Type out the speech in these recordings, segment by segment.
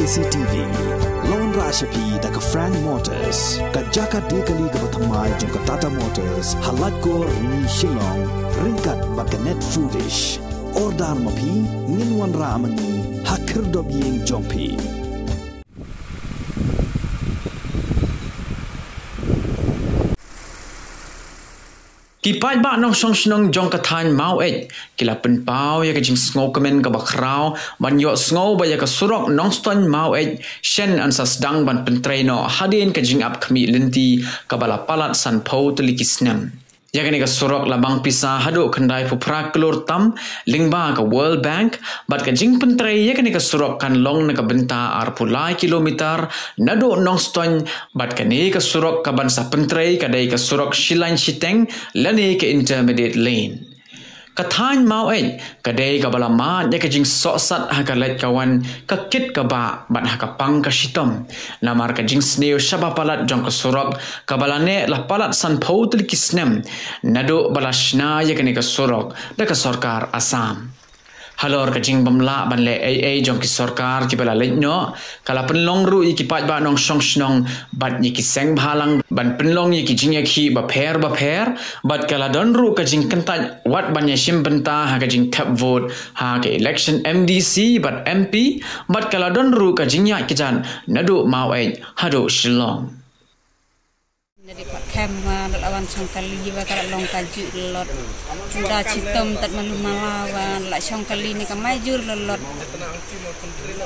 KCTV Lawan Rashapi daga Frank Motors Kajaka dekali gabathamai jongka Tata Motors Halatko ni Shillong ringkat bakanet foodish Ordar mapi nginwan ramani hakir dobyeng jongpi Kipai ba nong song snong jong kathan mau kila pen pau ya kajing sngo kemen ka bakrau ban yo sngo ba ya ka surok nong ston mau shen an sasdang ban pentraino hadin kajing ap khmi lenti ka bala palat san pho tulikisnem ya ka surok labang pisa hadu khandai phupra klor tam lingba ka World Bank bat kajing pentrai ya ka surok kan long na ka benta ar pulai kilometer nado nong ston bat ka surok ka ban sa pentrai ka dai ka surok shilan shiteng lani ke intermediate lane kathan mau kadai ka bala ma ya ka jing so sat ha ka let kawan ka kit ka ba ban ha ka pang ka shitom namar ka jing sneo shaba palat jong ka surok ka bala ne la palat san photul kisnem nado bala shna ya ka surok da ka sarkar Assam halor ka jing bamla ban le AA jong ki sarkar ki bala lenyo kala penlong ru ki pat ba nong song snong bat ni ki seng bhalang ban penlong ki jing ya ki ba pher bat kala don ru ka jing kenta wat ban ya shim benta ha ka jing tap vote ha ka election MDC bat MP bat kala don ru ka jing ya ki jan nadu mau hado Shillong dari Pak Kem lawan songkali wa kala long kaju lot sudah citom tat malu malawan la songkali ni ka majur lot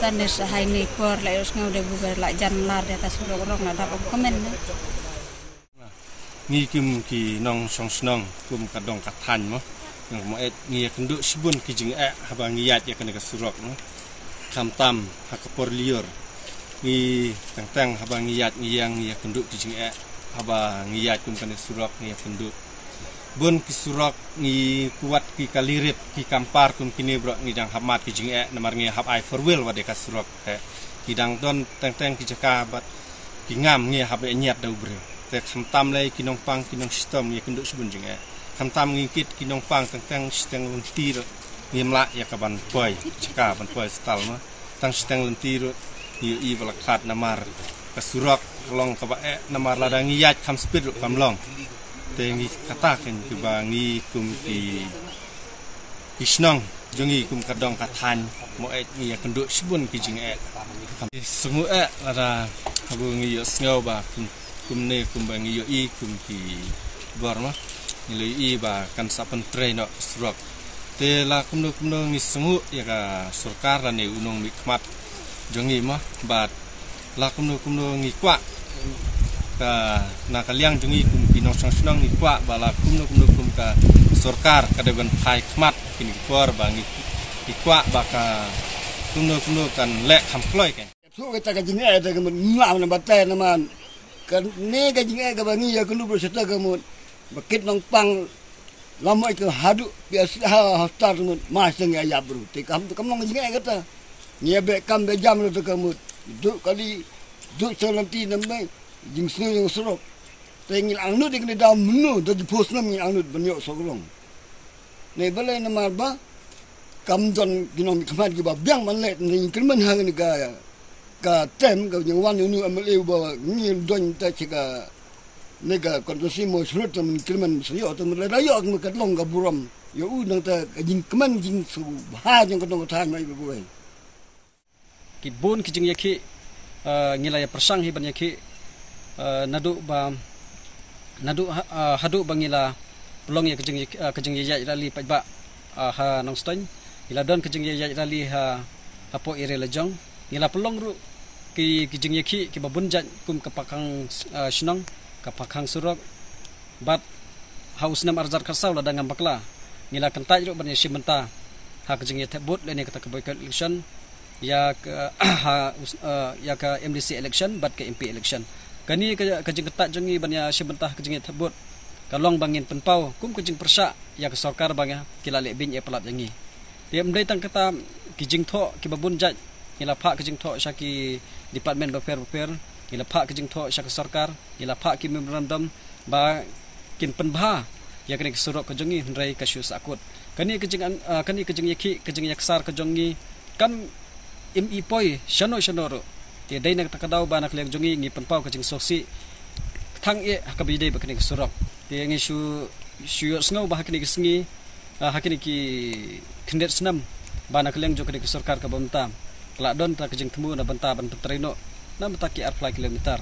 tan des hai ni por la us ngau de bugar la janlar de atas rong na dapat komen ngi kim ki nong song snong kum ka dong ka than mo mo ngi kenduk sibun ki jing haba ngi yat ya kana ka surok no kam tam ha ka por lior ngi tang haba ngi yat ngi yang ya kenduk ki jing haba ngiyat kum kan surok ni penduk bun ki surok ni kuat ki kalirip ki kampar kum kini bro ni dang hamat ki jing namar ngi hab I for will wade ka surok ki dang don teng ki jaka bat ki ngam ngi hab nyat dau bre te khamtam lai ki nong pang ki nong system ni kenduk subun jing khamtam ngi kit ki nong pang teng steng lentir ni mla ya ka ban poi jaka ban poi stal ma tang steng lentir ni I bala khat namar kasurok long ka ba namar la dang yat kam speed kam long te ngi kata ken ki ba ngi kum ki isnong jongi kum kadong kathan mo ngi kenduk sibun ki jing kam sungu la da habu ngi yo sngo ba kum ne kum ba ngi yo I kum ki borma ngi le I ba kan sapen train no surok te la kum no ngi sungu ya ka sarkar la ne unong mi khmat jongi ma ba la kumno ngi kwa ka na kaliang jungi kum pinong song snong ngi kwa bala kumno kum ka sarkar ka deban phai khmat kini por bangi kwa baka kumno kan le kham kloi kan so ka jing da ka mun ngam na batai na man kan ne ka jing ka bangi ya kunu bro seta ka mun bakit nong pang lamoi ka hadu biasa ha start mun mas teng ya bro te kam nong jing ka ta nyebe kam be jam lo ka mun duk kali duk selanti nambai jing snu yang surok tengil angnut ding da menu da pos nam ni angnut banyo soglong ne balai na marba kam don ginom khamat gi ba byang man le ni kilman hang ni ka tem ga yang wan nu amle ba ni don ta chika ne ga kondosi mo shrut tam kilman syo tam le rayo ak ka long ga buram yo u nang ta jing kman jing su ha jing ka dong ta mai bu bai ki bon ki jing yaki ngilaya persang hi ban yaki nadu hadu bangila pelong ya kejeng ya rali pajba ha nong ston ila don kejeng ya rali ha apo ire lejong ngila pelong ru ki kejeng yaki ki babunjat kum kapakang shnong kapakang surok bat haus nam arzar kasau la dangam bakla ngila kentaj ru ban ya simenta ha kejeng ya tebut le ne kata boycott election ya ke MDC election bat ke MP election kani kajing ketat jengi banya sebentah kajing tebut kalong bangin penpau kum kajing persa ya ke sarkar bangya kila le bin e pelat jengi dia mdai tang kata kijing tho ki babun jaj ila pha kajing tho syaki department beper ila pha kajing tho syak sarkar ila pha ki memorandum ba kin penbha ya kani surok kajengi hendrai kasyu sakut kani kajing yaki kajing yaksar kajengi kan im ipoi shano ro ti dai nak takadaw ba nak leng jongi ngi penpau ka jing soksi thang e hakabide ba kini surok ti ngi shu sngo ba hakini sngi hakini ki khendet snam ba nak leng jo kini sarkar ka bamta la don ta ka jing temu na banta ban petrino na mataki arfly kilometer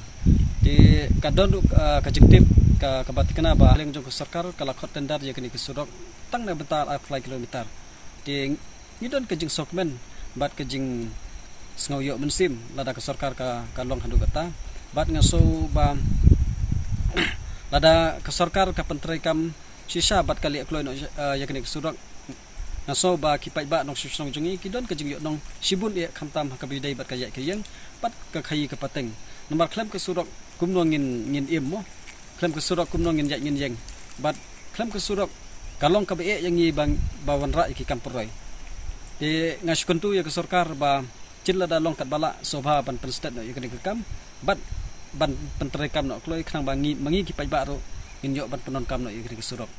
ti kadon ka jing tip ka kabatikana ba leng jo sarkar kala khot tendar je kini surok tang na banta arfly kilometer ti ngidon ka jing sokmen bat ka jing sngoyo mensim lada ka sarkar ka long handu kata bat ngaso ba lada ka sarkar ka pentrai kam sisa bat kali akloi no yakni surok ngaso ba kipai ba nok susong jungi kidon ka jing yo nong sibun e khamtam hakabidai bat ka ya kiyeng bat ka khai ka pateng nomor klem ka surok kumno ngin im mo klem ka surok kumno ngin ya ngin yeng bat klem ka surok kalong ka be yang ngi bang bawan ra ki kamporoi di ngaskuntu ya ke sarkar ba cilla da long kat bala sobha ban penstet no yakni kam bat ban penterekam no kloi khnang bangi mangi ki pai ba ro in yo ban penon kam no yakni surok